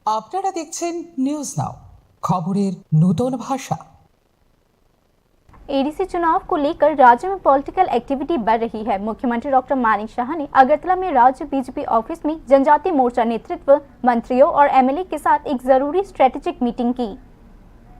আপনারা দেখছেন news now, খবরের নতুন ভাষা। एडीसी चुनाव को लेकर राज्य में पॉलिटिकल एक्टिविटी बढ़ रही है। मुख्यमंत्री डॉक्टर मानिक शाह ने अगरतला में राज्य बीजेपी ऑफिस में जनजातीय मोर्चा नेतृत्व, मंत्रियों और एमएलए के साथ एक जरूरी स्ट्रेटेजिक मीटिंग की।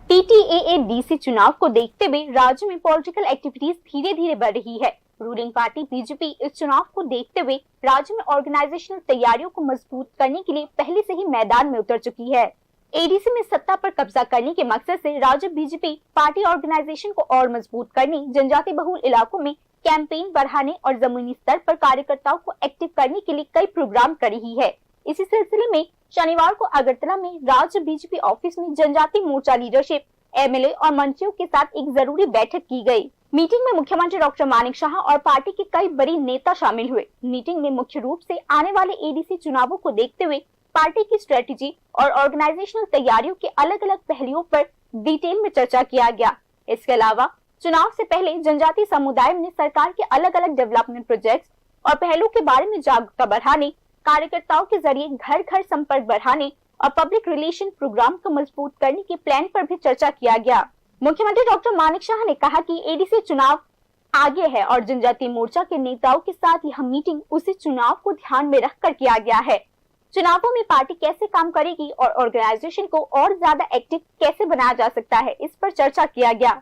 टीटीएडीसी चुनाव को देखते हुए राज्य में पॉलिटिकल एक्टिविटीज धीरे धीरे बढ़ रही है। रूलिंग पार्टी बीजेपी इस चुनाव को देखते हुए राज्य में ऑर्गेनाइजेशनल तैयारियों को मजबूत करने के लिए पहले से ही मैदान में उतर चुकी है। एडीसी में सत्ता पर कब्जा करने के मकसद से राज्य बीजेपी पार्टी ऑर्गेनाइजेशन को और मजबूत करने, जनजाति बहुल इलाकों में कैंपेन बढ़ाने और जमीनी स्तर पर कार्यकर्ताओं को एक्टिव करने के लिए कई प्रोग्राम कर रही है। इसी सिलसिले में शनिवार को अगरतला में राज्य बीजेपी ऑफिस में जनजाति मोर्चा लीडरशिप, एमएलए और मंत्रियों के साथ एक जरूरी बैठक की गई। मीटिंग में मुख्यमंत्री डॉक्टर मानिक शाह और पार्टी के कई बड़ी नेता शामिल हुए। मीटिंग में मुख्य रूप से आने वाले एडीसी चुनावों को देखते हुए पार्टी की स्ट्रेटेजी और ऑर्गेनाइजेशनल तैयारियों के अलग अलग पहलुओं पर डिटेल में चर्चा किया गया। इसके अलावा चुनाव से पहले जनजातीय समुदाय ने सरकार के अलग अलग डेवलपमेंट प्रोजेक्ट्स और पहलों के बारे में जागरूकता बढ़ाने, कार्यकर्ताओं के जरिए घर घर संपर्क बढ़ाने और पब्लिक रिलेशन प्रोग्राम को मजबूत करने के प्लान पर भी चर्चा किया गया। मुख्यमंत्री डॉक्टर मानिक शाह ने कहा कि एडीसी चुनाव आगे है और जनजातीय मोर्चा के नेताओं के साथ यह मीटिंग उसी चुनाव को ध्यान में रखकर किया गया है। चुनावों में पार्टी कैसे काम करेगी और ऑर्गेनाइजेशन को और ज्यादा एक्टिव कैसे बनाया जा सकता है, इस पर चर्चा किया गया।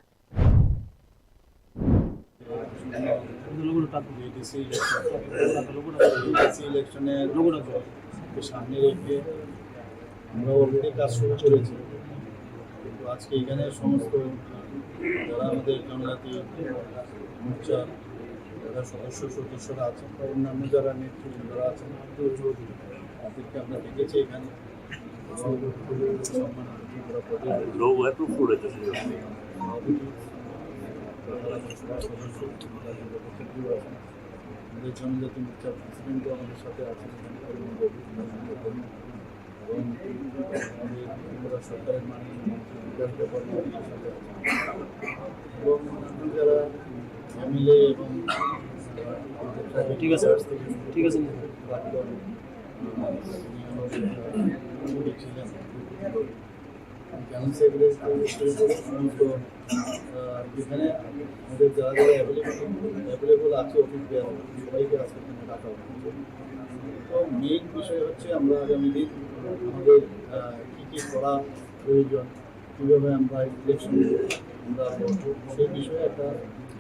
लोग है तो पूरे जनजाति मोर्चा प्रेसिडेंट हमारे साथ सरकार যারা এমএলএ এবং ঠিক আছে যেখানে আমাদের যারা যারা অ্যাভেলেবল আছে অফিস দেওয়া সবাইকে আজকে ডাকা হচ্ছে। তো মেইন বিষয় হচ্ছে আমরা আগামী দিন আমাদের কী কী করা প্রয়োজন, কীভাবে আমরা ইলেকশন আমরা সেই বিষয়ে একটা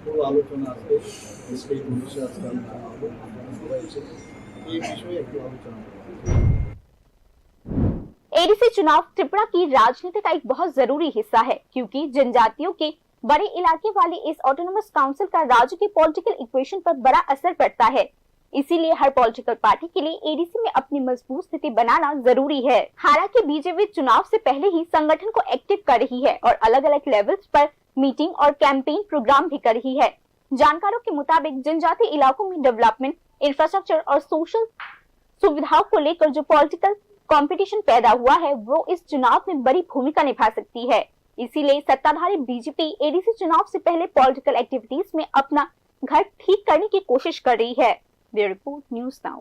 পুরো আলোচনা আসবে। সেই ভবিষ্যৎ আজকে সবাই এসেছে এই বিষয়ে একটু আলোচনা। एडीसी चुनाव त्रिपुरा की राजनीति का एक बहुत जरूरी हिस्सा है, क्योंकि जनजातियों के बड़े इलाके वाले इस ऑटोनोमस काउंसिल का राज्य के पॉलिटिकल इक्वेशन पर बड़ा असर पड़ता है। इसीलिए हर पॉलिटिकल पार्टी के लिए एडीसी में अपनी मजबूत स्थिति बनाना जरूरी है। हालांकि बीजेपी चुनाव से पहले ही संगठन को एक्टिव कर रही है और अलग अलग लेवल्स पर मीटिंग और कैंपेन प्रोग्राम भी कर रही है। जानकारों के मुताबिक जनजातीय इलाकों में डेवलपमेंट, इंफ्रास्ट्रक्चर और सोशल सुविधाओं को लेकर जो पॉलिटिकल कंपटीशन पैदा हुआ है वो इस चुनाव में बड़ी भूमिका निभा सकती है। इसीलिए सत्ताधारी बीजेपी एडीसी चुनाव से पहले पॉलिटिकल एक्टिविटीज में अपना घर ठीक करने की कोशिश कर रही है। Bureau report, news now.